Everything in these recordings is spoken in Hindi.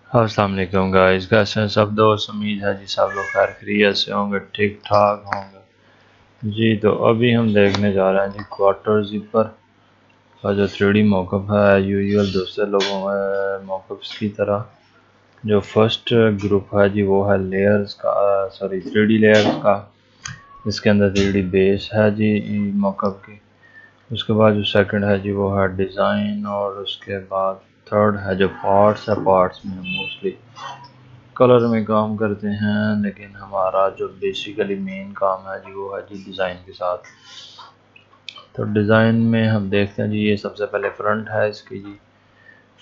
अस्सलाम वालेकुम गाइस, कैसे हैं सब दोस्त। उम्मीद है जी सब लोग खैर खैरियत से होंगे, ठीक ठाक होंगे जी। तो अभी हम देखने जा रहे हैं जी क्वार्टर ज़िपर का जो 3D मॉकअप है, यूजुअल दूसरे लोगों मॉकअप्स की तरह। जो फर्स्ट ग्रुप है जी वो है लेयर्स का, सॉरी 3D लेयर्स का। इसके अंदर 3D बेस है जी मॉकअप की। उसके बाद जो सेकंड है जी वो है डिज़ाइन, और उसके बाद थर्ड है जो पार्ट्स है। पार्ट्स में मोस्टली कलर में काम करते हैं, लेकिन हमारा जो बेसिकली मेन काम है जी वो है जी डिज़ाइन के साथ। तो डिज़ाइन में हम देखते हैं जी, ये सबसे पहले फ्रंट है इसकी जी।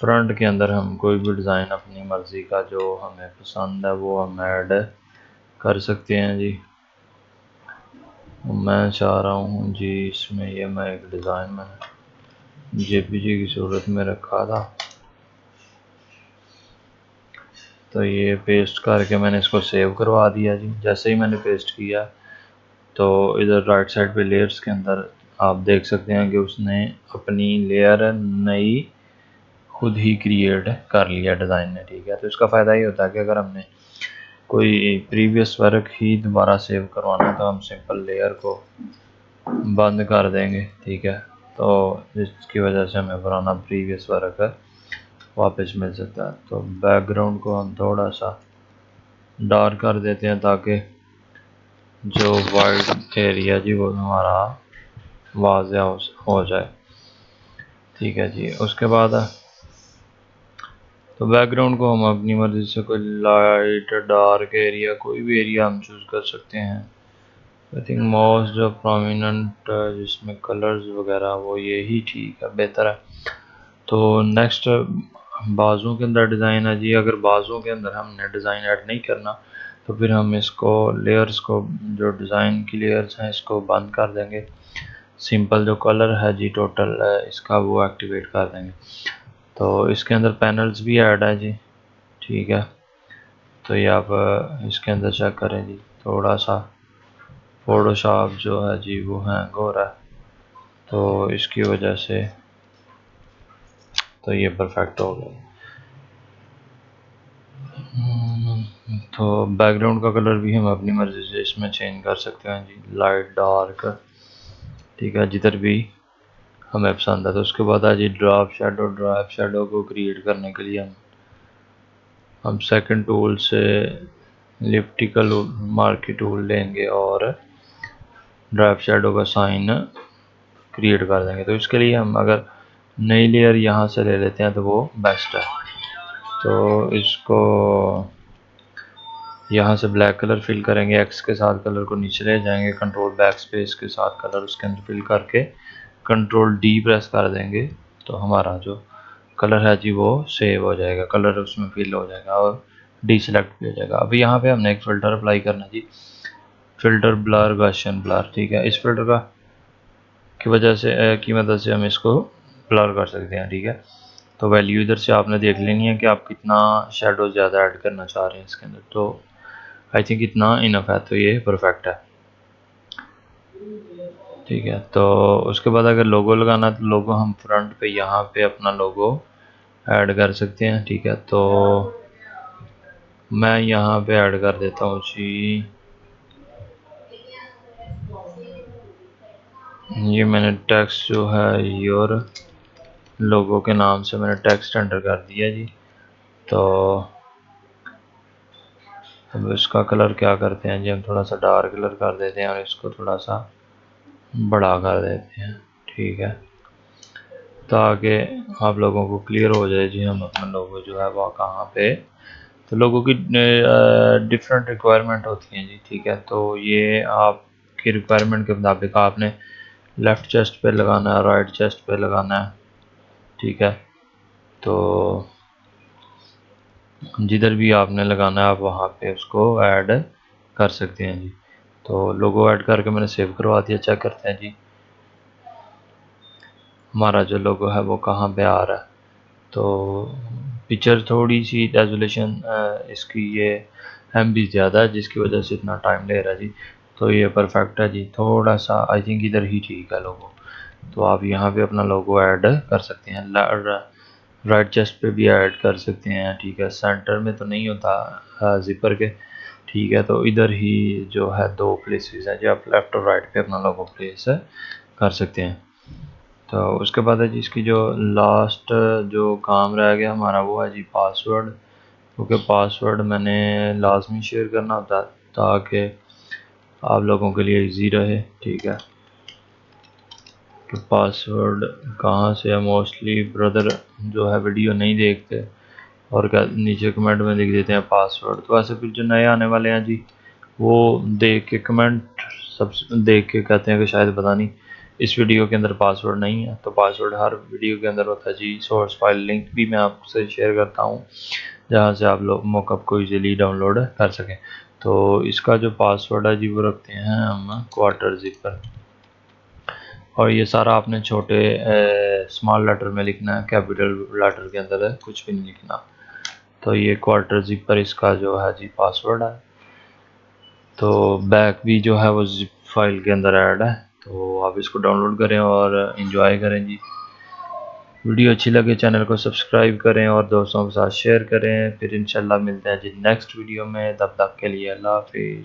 फ्रंट के अंदर हम कोई भी डिज़ाइन अपनी मर्ज़ी का जो हमें पसंद है वो हम ऐड कर सकते हैं जी। मैं चाह रहा हूँ जी इसमें ये मैं एक डिज़ाइन मैंने जेपीजी की सूरत में रखा था, तो ये पेस्ट करके मैंने इसको सेव करवा दिया जी। जैसे ही मैंने पेस्ट किया तो इधर राइट साइड पे लेयर्स के अंदर आप देख सकते हैं कि उसने अपनी लेयर नई खुद ही क्रिएट कर लिया डिज़ाइन ने, ठीक है। तो इसका फ़ायदा ये होता है कि अगर हमने कोई प्रीवियस वर्क ही दोबारा सेव करवाना है तो हम सिंपल लेयर को बंद कर देंगे, ठीक है। तो इसकी वजह से हमें पुराना प्रीवियस वर्क वापस मिल सकता है। तो बैकग्राउंड को हम थोड़ा सा डार्क कर देते हैं ताकि जो वाइड एरिया जी वो हमारा वाज़े हो जाए, ठीक है जी। उसके बाद तो बैकग्राउंड को हम अपनी मर्ज़ी से कोई लाइट डार्क एरिया, कोई भी एरिया हम चूज़ कर सकते हैं। आई थिंक मोस्ट जो प्रोमिनेंट जिसमें कलर्स वगैरह वो यही ठीक है, बेहतर है। तो नेक्स्ट बाजुओं के अंदर डिज़ाइन है जी। अगर बाजुओं के अंदर हमने डिज़ाइन ऐड नहीं करना तो फिर हम इसको लेयर्स को, जो डिज़ाइन की लेयर्स हैं, इसको बंद कर देंगे। सिंपल जो कलर है जी टोटल इसका वो एक्टिवेट कर देंगे। तो इसके अंदर पैनल्स भी ऐड है जी, ठीक है। तो ये आप इसके अंदर चेक करें जी, थोड़ा सा फोटोशॉप जो है जी वो हैंग हो रहा है, तो इसकी वजह से तो ये परफेक्ट हो गया। तो बैकग्राउंड का कलर भी हम अपनी मर्ज़ी से इसमें चेंज कर सकते हैं जी, लाइट डार्क, ठीक है, जिधर भी हमें पसंद है। तो उसके बाद है जी ड्राप शेडो। ड्राप शेडो को क्रिएट करने के लिए हम सेकंड टूल से लिप्टिकल मार्की टूल लेंगे और ड्राप शेडो का साइन क्रिएट कर देंगे। तो इसके लिए हम अगर नई लेयर यहाँ से ले लेते हैं तो वो बेस्ट है। तो इसको यहाँ से ब्लैक कलर फिल करेंगे, एक्स के साथ कलर को नीचे ले जाएंगे, कंट्रोल बैक स्पेस के साथ कलर उसके अंदर फिल करके कंट्रोल डी प्रेस कर देंगे, तो हमारा जो कलर है जी वो सेव हो जाएगा, कलर उसमें फिल हो जाएगा और डी सेलेक्ट भी हो जाएगा। अभी यहाँ पे हमने एक फ़िल्टर अप्लाई करना जी, फ़िल्टर ब्लर गॉसियन ब्लर, ठीक है। इस फिल्टर का की वजह से की मदद से हम इसको ब्लर कर सकते हैं, ठीक है। तो वैल्यू इधर से आपने देख लेनी है कि आप कितना शेडो ज़्यादा ऐड करना चाह रहे हैं इसके अंदर। तो आई थिंक इतना इनफ है, तो ये परफेक्ट है, ठीक है। तो उसके बाद अगर लोगो लगाना है तो लोगो हम फ्रंट पे यहाँ पे अपना लोगो ऐड कर सकते हैं, ठीक है। तो मैं यहाँ पे ऐड कर देता हूँ जी, ये मैंने टेक्स्ट जो है योर लोगो के नाम से मैंने टेक्स्ट एंटर कर दिया जी। तो अब इसका कलर क्या करते हैं जी, हम थोड़ा सा डार्क कलर कर देते हैं और इसको थोड़ा सा बड़ा कर देते हैं, ठीक है, ताकि आप लोगों को क्लियर हो जाए जी हम अपना लोगो जो है वो कहाँ पे। तो लोगों की डिफरेंट रिक्वायरमेंट होती हैं जी, ठीक है। तो ये आपकी रिक्वायरमेंट के मुताबिक आपने लेफ़्ट चेस्ट पे लगाना है, राइट चेस्ट पे लगाना है, ठीक है। तो जिधर भी आपने लगाना है आप वहाँ पे उसको ऐड कर सकते हैं जी। तो लोगो ऐड करके मैंने सेव करवा दिया। चेक करते हैं जी हमारा जो लोगो है वो कहाँ पे आ रहा है। तो पिक्चर थोड़ी सी रेजोल्यूशन इसकी ये MB ज़्यादा है, जिसकी वजह से इतना टाइम ले रहा है जी। तो ये परफेक्ट है जी, थोड़ा सा आई थिंक इधर ही ठीक है लोगो। तो आप यहाँ पे अपना लोगो ऐड कर सकते हैं। राइट चेस्ट पे भी ऐड कर सकते हैं, ठीक है। सेंटर में तो नहीं होता ज़िपर के, ठीक है। तो इधर ही जो है 2 प्लेसेस हैं जो आप लेफ़्ट और राइट पे अपना लोगो प्लेस कर सकते हैं। तो उसके बाद है जी इसकी जो लास्ट जो काम रह गया हमारा वो है जी पासवर्ड, क्योंकि पासवर्ड मैंने लाजमी शेयर करना होता है ताकि आप लोगों के लिए इजी रहे, ठीक है। कि पासवर्ड कहाँ से है, मोस्टली ब्रदर जो है वीडियो नहीं देखते और क्या नीचे कमेंट में लिख देते हैं पासवर्ड। तो ऐसे फिर जो नए आने वाले हैं जी वो देख के कमेंट सब देख के कहते हैं कि शायद पता नहीं इस वीडियो के अंदर पासवर्ड नहीं है। तो पासवर्ड हर वीडियो के अंदर होता है जी। सोर्स फाइल लिंक भी मैं आपसे शेयर करता हूँ जहाँ से आप लोग मॉकअप को इजीली डाउनलोड कर सकें। तो इसका जो पासवर्ड है जी वो रखते हैं हम क्वार्टर ज़िपर, और ये सारा आपने छोटे स्मॉल लेटर में लिखना है, कैपिटल लेटर के अंदर है कुछ भी नहीं लिखना। तो ये क्वार्टर ज़िपर इसका जो है जी पासवर्ड है। तो बैक भी जो है वो जिप फाइल के अंदर ऐड है, तो आप इसको डाउनलोड करें और इन्जॉय करें जी। वीडियो अच्छी लगे चैनल को सब्सक्राइब करें और दोस्तों के साथ शेयर करें। फिर इंशाल्लाह मिलते हैं जी नेक्स्ट वीडियो में, तब तक के लिए अल्लाह हाफिज़।